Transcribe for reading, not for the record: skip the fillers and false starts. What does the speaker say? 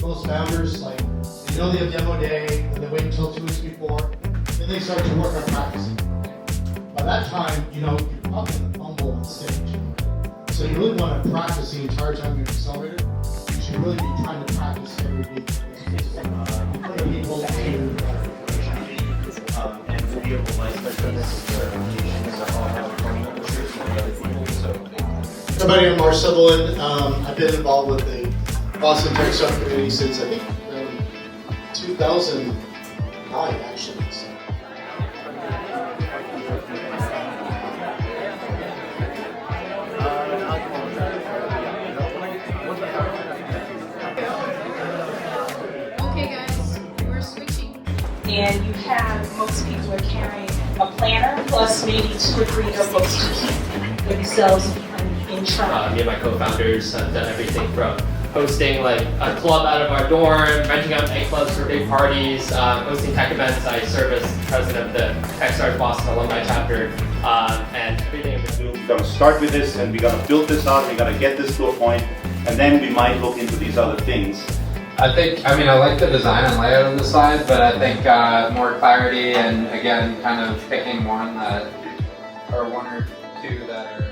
most founders, like, they know they have demo day, and they wait until 2 weeks before, then they start to work on practicing. By that time, you know, you're probably going to fumble on stage. So you really want to practice the entire time you're accelerator. You should really be trying to practice every week. People to and variable life Everybody, I'm Mark Sutherland. I've been involved with the Boston Tech Startup Community since, I think, 2009, actually. So. Okay guys, we're switching. And you have, most people are carrying a planner plus maybe 2 or 3 notebooks to keep themselves in track. Me and my co-founders have done everything from hosting like a club out of our dorm, renting out night clubs for big parties, hosting tech events. I serve as president of the Techstars Boston alumni chapter, and everything in between. We're going to start with this and we're going to build this out, we're going to get this to a point, and then we might look into these other things. I like the design and layout of the slide, but I think more clarity and again, kind of picking one or two that are